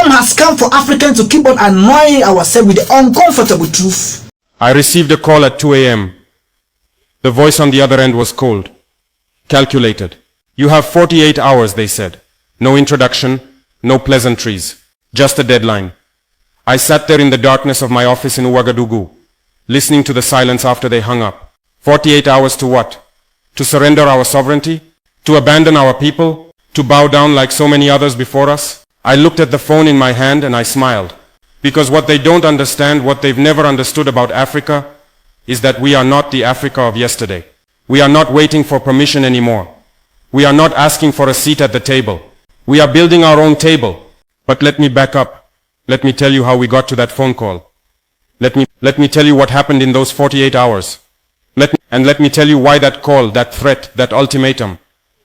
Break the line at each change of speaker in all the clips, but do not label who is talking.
time has come for Africans to keep on annoying ourselves with the uncomfortable truth.
I received a call at 2 a.m. The voice on the other end was cold, calculated. You have 48 hours, they said. No introduction, no pleasantries, just a deadline. I sat there in the darkness of my office in Ouagadougou, listening to the silence after they hung up. 48 hours to what? To surrender our sovereignty? To abandon our people? To bow down like so many others before us? I looked at the phone in my hand and I smiled. Because what they don't understand, what they've never understood about Africa, is that we are not the Africa of yesterday. We are not waiting for permission anymore. We are not asking for a seat at the table. We are building our own table. But let me back up. Let me tell you how we got to that phone call. Let me tell you what happened in those 48 hours. Let me tell you why that call, that threat, that ultimatum.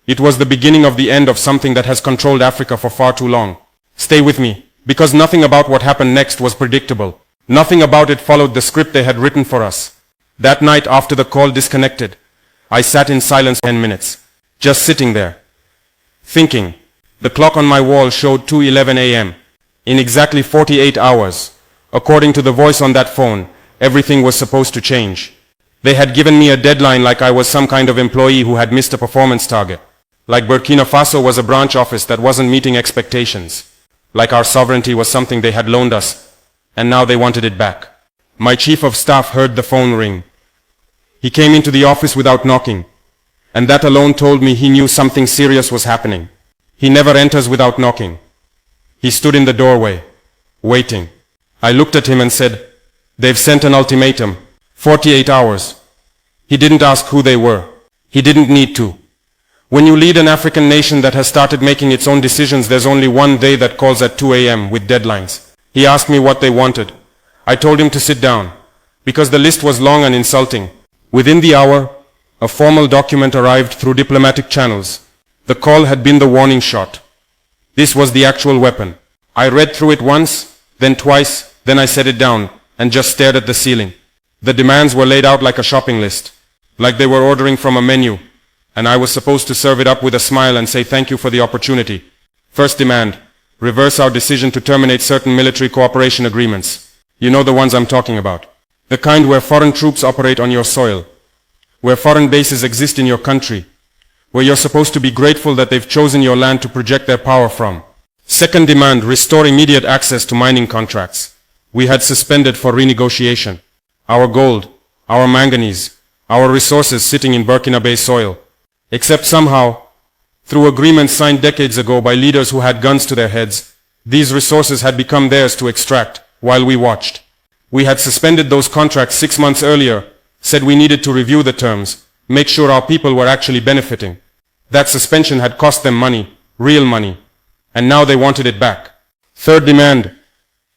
It was the beginning of the end of something that has controlled Africa for far too long. Stay with me, because nothing about what happened next was predictable. Nothing about it followed the script they had written for us. That night after the call disconnected, I sat in silence for 10 minutes, just sitting there, thinking. The clock on my wall showed 2:11 a.m. In exactly 48 hours, according to the voice on that phone, everything was supposed to change. They had given me a deadline like I was some kind of employee who had missed a performance target. Like Burkina Faso was a branch office that wasn't meeting expectations. Like our sovereignty was something they had loaned us, and now they wanted it back. My chief of staff heard the phone ring. He came into the office without knocking, and that alone told me he knew something serious was happening. He never enters without knocking. He stood in the doorway, waiting. I looked at him and said, "They've sent an ultimatum. 48 hours. He didn't ask who they were. He didn't need to. When you lead an African nation that has started making its own decisions, there's only one day that calls at 2 a.m. with deadlines. He asked me what they wanted. I told him to sit down, because the list was long and insulting. Within the hour, a formal document arrived through diplomatic channels. The call had been the warning shot. This was the actual weapon. I read through it once, then twice, then I set it down, and just stared at the ceiling. The demands were laid out like a shopping list, like they were ordering from a menu, and I was supposed to serve it up with a smile and say thank you for the opportunity. First demand, reverse our decision to terminate certain military cooperation agreements. You know the ones I'm talking about. The kind where foreign troops operate on your soil, where foreign bases exist in your country, where you're supposed to be grateful that they've chosen your land to project their power from. Second demand, restore immediate access to mining contracts. We had suspended for renegotiation. Our gold, our manganese, our resources sitting in Burkinabe soil. Except somehow, through agreements signed decades ago by leaders who had guns to their heads, these resources had become theirs to extract while we watched. We had suspended those contracts 6 months earlier, said we needed to review the terms, make sure our people were actually benefiting. That suspension had cost them money, real money, and now they wanted it back. Third demand,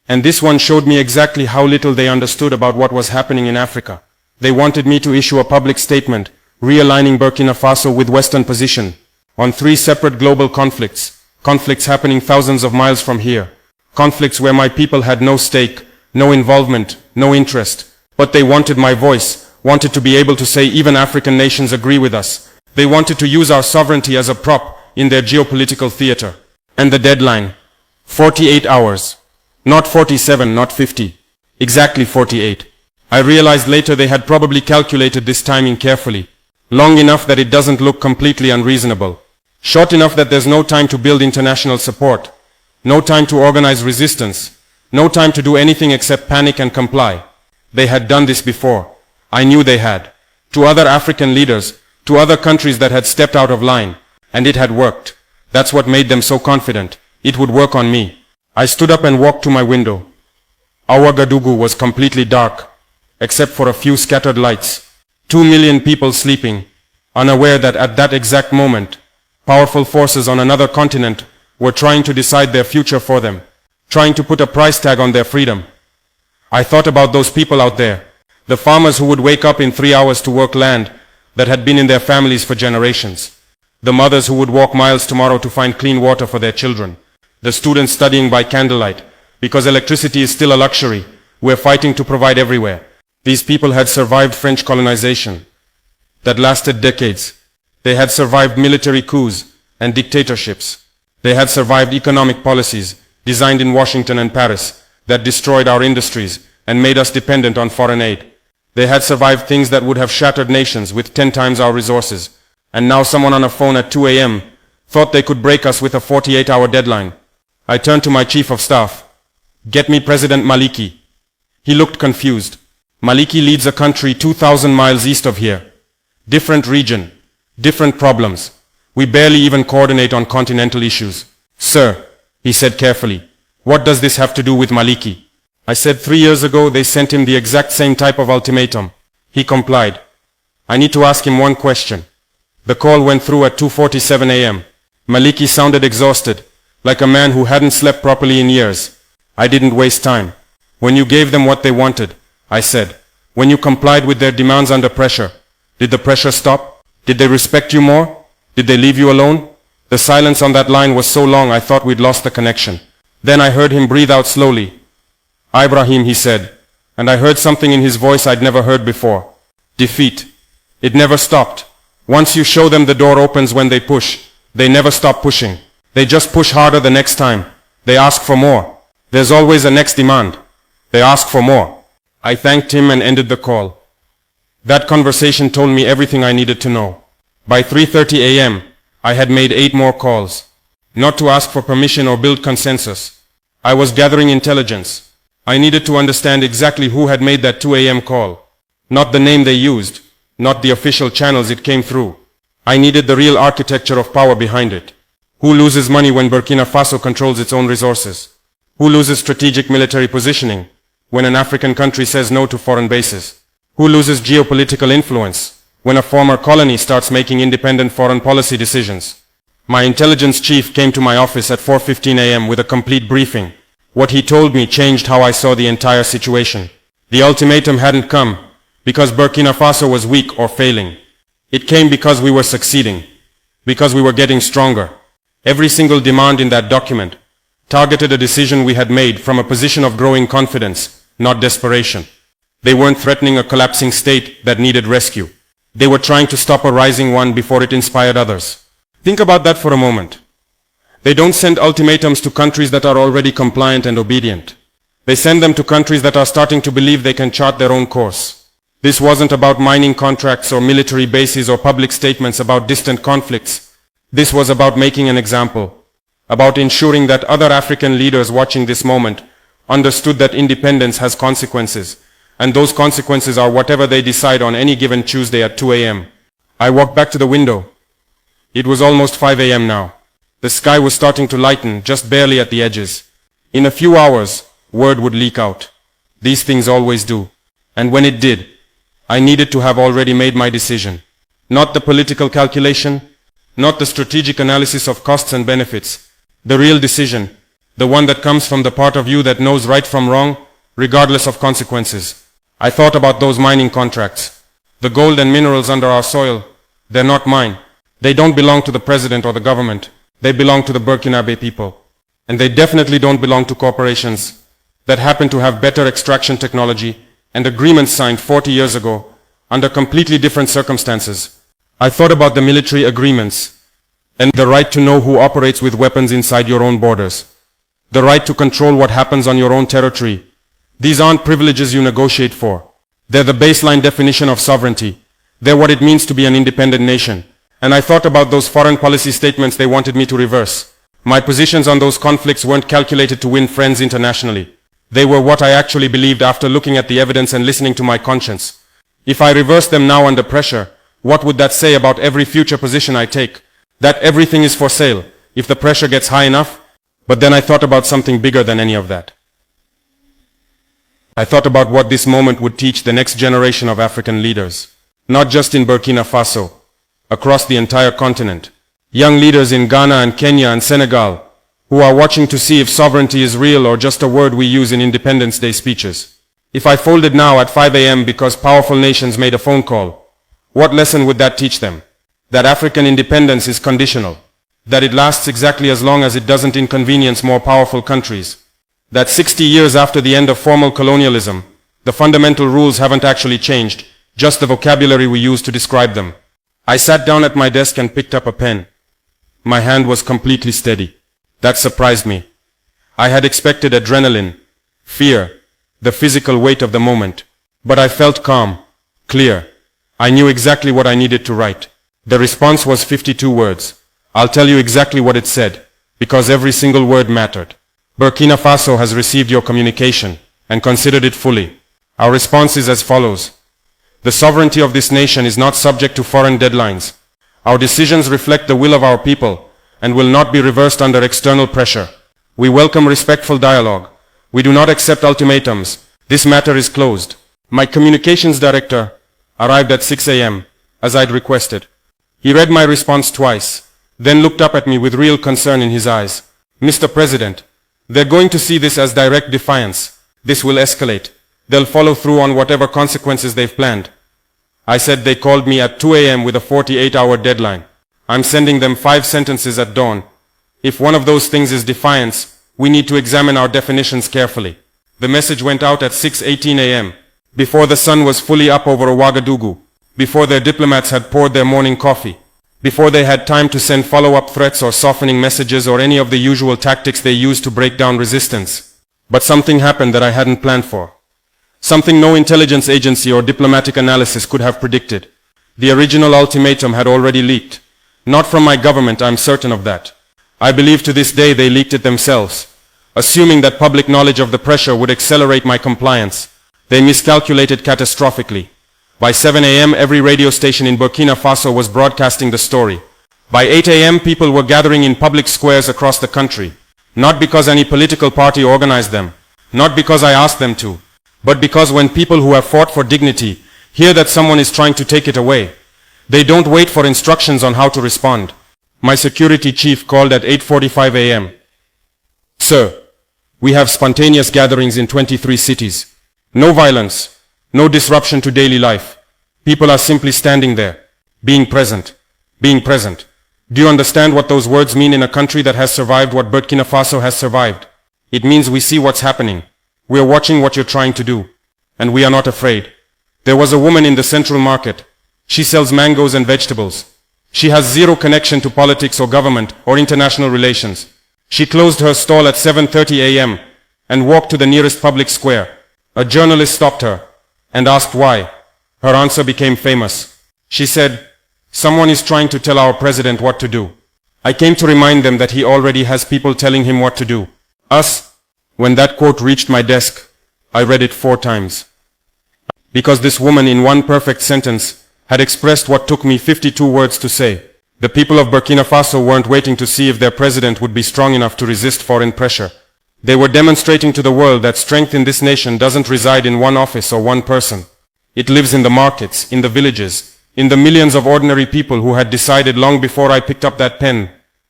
and this one showed me exactly how little they understood about what was happening in Africa. They wanted me to issue a public statement, realigning Burkina Faso with Western position, on 3 separate global conflicts, conflicts happening thousands of miles from here, conflicts where my people had no stake, no involvement, no interest, but they wanted my voice, wanted to be able to say even African nations agree with us. They wanted to use our sovereignty as a prop in their geopolitical theater. And the deadline, 48 hours. Not 47, not 50. Exactly 48. I realized later they had probably calculated this timing carefully. Long enough that it doesn't look completely unreasonable. Short enough that there's no time to build international support. No time to organize resistance. No time to do anything except panic and comply. They had done this before. I knew they had. To other African leaders, to other countries that had stepped out of line. And it had worked. That's what made them so confident. It would work on me. I stood up and walked to my window. Ouagadougou was completely dark, except for a few scattered lights. 2 million people sleeping, unaware that at that exact moment, powerful forces on another continent were trying to decide their future for them, trying to put a price tag on their freedom. I thought about those people out there, the farmers who would wake up in 3 hours to work land that had been in their families for generations, the mothers who would walk miles tomorrow to find clean water for their children, the students studying by candlelight, because electricity is still a luxury we're fighting to provide everywhere. These people had survived French colonization that lasted decades. They had survived military coups and dictatorships. They had survived economic policies designed in Washington and Paris, that destroyed our industries and made us dependent on foreign aid. They had survived things that would have shattered nations with 10 times our resources. And now someone on a phone at 2 a.m. thought they could break us with a 48-hour deadline. I turned to my chief of staff. Get me President Maliki. He looked confused. Maliki leads a country 2,000 miles east of here. Different region, different problems. We barely even coordinate on continental issues. Sir, he said carefully, what does this have to do with Maliki? I said 3 years ago they sent him the exact same type of ultimatum. He complied. I need to ask him one question. The call went through at 2:47 a.m. Maliki sounded exhausted, like a man who hadn't slept properly in years. I didn't waste time. When you gave them what they wanted, I said, when you complied with their demands under pressure, did the pressure stop? Did they respect you more? Did they leave you alone? The silence on that line was so long I thought we'd lost the connection. Then I heard him breathe out slowly. Ibrahim, he said, and I heard something in his voice I'd never heard before. Defeat. It never stopped. Once you show them the door opens when they push, they never stop pushing. They just push harder the next time. They ask for more. There's always a next demand. They ask for more. I thanked him and ended the call. That conversation told me everything I needed to know. By 3:30 a.m., I had made 8 more calls. Not to ask for permission or build consensus. I was gathering intelligence. I needed to understand exactly who had made that 2 a.m. call. Not the name they used, not the official channels it came through. I needed the real architecture of power behind it. Who loses money when Burkina Faso controls its own resources? Who loses strategic military positioning when an African country says no to foreign bases? Who loses geopolitical influence when a former colony starts making independent foreign policy decisions? My intelligence chief came to my office at 4:15 a.m. with a complete briefing. What he told me changed how I saw the entire situation. The ultimatum hadn't come because Burkina Faso was weak or failing. It came because we were succeeding, because we were getting stronger. Every single demand in that document targeted a decision we had made from a position of growing confidence, not desperation. They weren't threatening a collapsing state that needed rescue. They were trying to stop a rising one before it inspired others. Think about that for a moment. They don't send ultimatums to countries that are already compliant and obedient. They send them to countries that are starting to believe they can chart their own course. This wasn't about mining contracts or military bases or public statements about distant conflicts. This was about making an example, about ensuring that other African leaders watching this moment understood that independence has consequences, and those consequences are whatever they decide on any given Tuesday at 2 a.m. I walked back to the window. It was almost 5 a.m. now. The sky was starting to lighten, just barely at the edges. In a few hours, word would leak out. These things always do. And when it did, I needed to have already made my decision. Not the political calculation, not the strategic analysis of costs and benefits. The real decision, the one that comes from the part of you that knows right from wrong, regardless of consequences. I thought about those mining contracts. The gold and minerals under our soil, they're not mine. They don't belong to the president or the government. They belong to the Burkinabe people. And they definitely don't belong to corporations that happen to have better extraction technology and agreements signed 40 years ago under completely different circumstances. I thought about the military agreements and the right to know who operates with weapons inside your own borders. The right to control what happens on your own territory. These aren't privileges you negotiate for. They're the baseline definition of sovereignty. They're what it means to be an independent nation. And I thought about those foreign policy statements they wanted me to reverse. My positions on those conflicts weren't calculated to win friends internationally. They were what I actually believed after looking at the evidence and listening to my conscience. If I reversed them now under pressure, what would that say about every future position I take? That everything is for sale, if the pressure gets high enough? But then I thought about something bigger than any of that. I thought about what this moment would teach the next generation of African leaders. Not just in Burkina Faso, across the entire continent. Young leaders in Ghana and Kenya and Senegal, who are watching to see if sovereignty is real or just a word we use in Independence Day speeches. If I folded now at 5 a.m. because powerful nations made a phone call, what lesson would that teach them? That African independence is conditional. That it lasts exactly as long as it doesn't inconvenience more powerful countries. That 60 years after the end of formal colonialism, the fundamental rules haven't actually changed, just the vocabulary we use to describe them. I sat down at my desk and picked up a pen. My hand was completely steady. That surprised me. I had expected adrenaline, fear, the physical weight of the moment. But I felt calm, clear. I knew exactly what I needed to write. The response was 52 words. I'll tell you exactly what it said, because every single word mattered. Burkina Faso has received your communication and considered it fully. Our response is as follows. The sovereignty of this nation is not subject to foreign deadlines. Our decisions reflect the will of our people and will not be reversed under external pressure. We welcome respectful dialogue. We do not accept ultimatums. This matter is closed. My communications director arrived at 6 a.m., as I'd requested. He read my response twice, then looked up at me with real concern in his eyes. Mr. President, they're going to see this as direct defiance. This will escalate. They'll follow through on whatever consequences they've planned. I said they called me at 2 a.m. with a 48-hour deadline. I'm sending them 5 sentences at dawn. If one of those things is defiance, we need to examine our definitions carefully. The message went out at 6:18 a.m. before the sun was fully up over Ouagadougou, before their diplomats had poured their morning coffee, before they had time to send follow-up threats or softening messages or any of the usual tactics they use to break down resistance. But something happened that I hadn't planned for. Something no intelligence agency or diplomatic analysis could have predicted. The original ultimatum had already leaked. Not from my government, I'm certain of that. I believe to this day they leaked it themselves. Assuming that public knowledge of the pressure would accelerate my compliance, they miscalculated catastrophically. By 7 a.m. every radio station in Burkina Faso was broadcasting the story. By 8 a.m. people were gathering in public squares across the country. Not because any political party organized them, not because I asked them to, but because when people who have fought for dignity hear that someone is trying to take it away, they don't wait for instructions on how to respond. My security chief called at 8:45 a.m. Sir, we have spontaneous gatherings in 23 cities. No violence, no disruption to daily life. People are simply standing there, being present, being present. Do you understand what those words mean in a country that has survived what Burkina Faso has survived? It means we see what's happening. We are watching what you're trying to do. And we are not afraid. There was a woman in the central market. She sells mangoes and vegetables. She has zero connection to politics or government or international relations. She closed her stall at 7:30 a.m. and walked to the nearest public square. A journalist stopped her and asked why. Her answer became famous. She said, "Someone is trying to tell our president what to do." I came to remind them that he already has people telling him what to do. Us. When that quote reached my desk, I read it 4 times. Because this woman in one perfect sentence had expressed what took me 52 words to say. The people of Burkina Faso weren't waiting to see if their president would be strong enough to resist foreign pressure. They were demonstrating to the world that strength in this nation doesn't reside in one office or one person. It lives in the markets, in the villages, in the millions of ordinary people who had decided long before I picked up that pen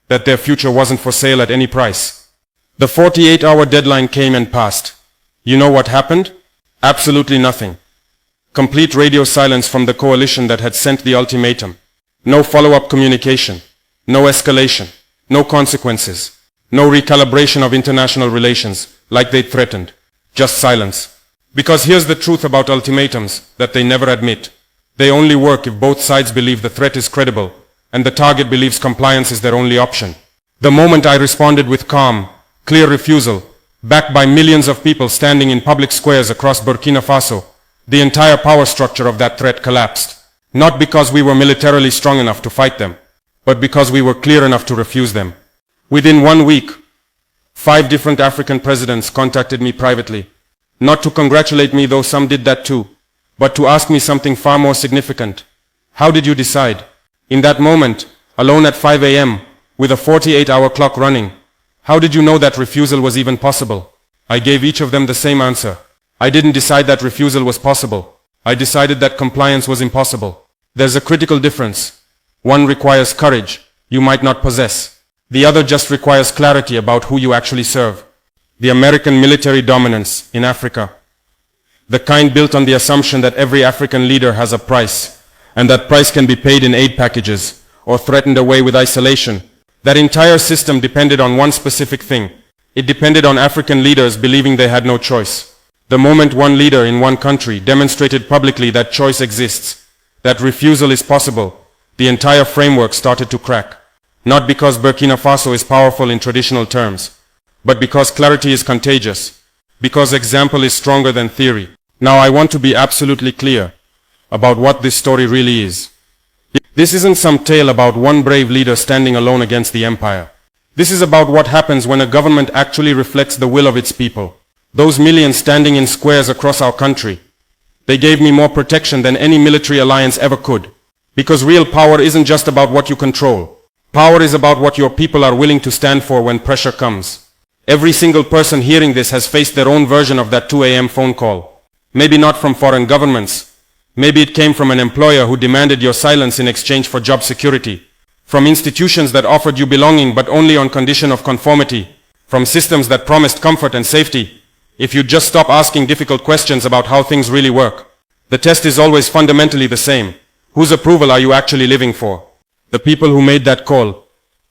that their future wasn't for sale at any price. The 48-hour deadline came and passed. You know what happened? Absolutely nothing. Complete radio silence from the coalition that had sent the ultimatum. No follow-up communication. No escalation. No consequences. No recalibration of international relations, like they threatened. Just silence. Because here's the truth about ultimatums that they never admit. They only work if both sides believe the threat is credible, and the target believes compliance is their only option. The moment I responded with calm, clear refusal, backed by millions of people standing in public squares across Burkina Faso, the entire power structure of that threat collapsed. Not because we were militarily strong enough to fight them, but because we were clear enough to refuse them. Within 1 week, 5 different African presidents contacted me privately. Not to congratulate me, though some did that too, but to ask me something far more significant. How did you decide? In that moment, alone at 5 a.m., with a 48-hour clock running, how did you know that refusal was even possible? I gave each of them the same answer. I didn't decide that refusal was possible. I decided that compliance was impossible. There's a critical difference. One requires courage you might not possess. The other just requires clarity about who you actually serve. The American military dominance in Africa, the kind built on the assumption that every African leader has a price, and that price can be paid in aid packages or threatened away with isolation. That entire system depended on one specific thing. It depended on African leaders believing they had no choice. The moment one leader in one country demonstrated publicly that choice exists, that refusal is possible, the entire framework started to crack. Not because Burkina Faso is powerful in traditional terms, but because clarity is contagious, because example is stronger than theory. Now I want to be absolutely clear about what this story really is. This isn't some tale about one brave leader standing alone against the empire. This is about what happens when a government actually reflects the will of its people. Those millions standing in squares across our country, they gave me more protection than any military alliance ever could. Because real power isn't just about what you control. Power is about what your people are willing to stand for when pressure comes. Every single person hearing this has faced their own version of that 2 a.m. phone call. Maybe not from foreign governments. Maybe it came from an employer who demanded your silence in exchange for job security. From institutions that offered you belonging but only on condition of conformity. From systems that promised comfort and safety if you just stop asking difficult questions about how things really work. The test is always fundamentally the same. Whose approval are you actually living for? The people who made that call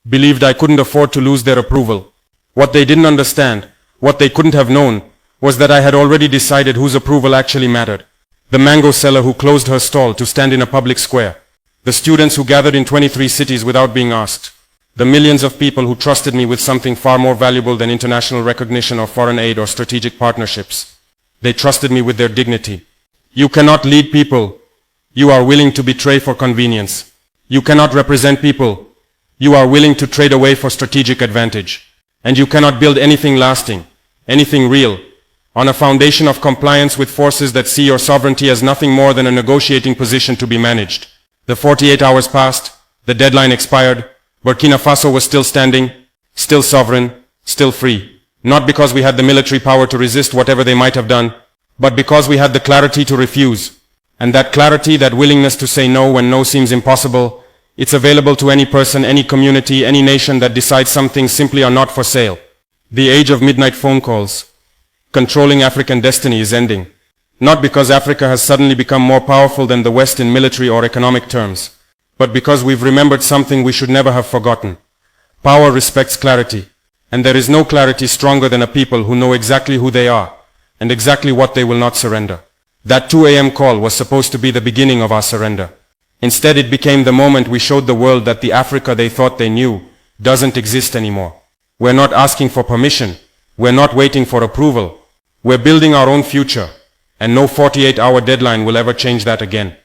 believed I couldn't afford to lose their approval. What they didn't understand, what they couldn't have known, was that I had already decided whose approval actually mattered. The mango seller who closed her stall to stand in a public square. The students who gathered in 23 cities without being asked. The millions of people who trusted me with something far more valuable than international recognition or foreign aid or strategic partnerships. They trusted me with their dignity. You cannot lead people you are willing to betray for convenience. You cannot represent people you are willing to trade away for strategic advantage. And you cannot build anything lasting, anything real, on a foundation of compliance with forces that see your sovereignty as nothing more than a negotiating position to be managed. The 48 hours passed, the deadline expired, Burkina Faso was still standing, still sovereign, still free. Not because we had the military power to resist whatever they might have done, but because we had the clarity to refuse. And that clarity, that willingness to say no when no seems impossible, it's available to any person, any community, any nation that decides some things simply are not for sale. The age of midnight phone calls, controlling African destiny, is ending. Not because Africa has suddenly become more powerful than the West in military or economic terms, but because we've remembered something we should never have forgotten. Power respects clarity, and there is no clarity stronger than a people who know exactly who they are, and exactly what they will not surrender. That 2 a.m. call was supposed to be the beginning of our surrender. Instead, it became the moment we showed the world that the Africa they thought they knew doesn't exist anymore. We're not asking for permission. We're not waiting for approval. We're building our own future, and no 48-hour deadline will ever change that again.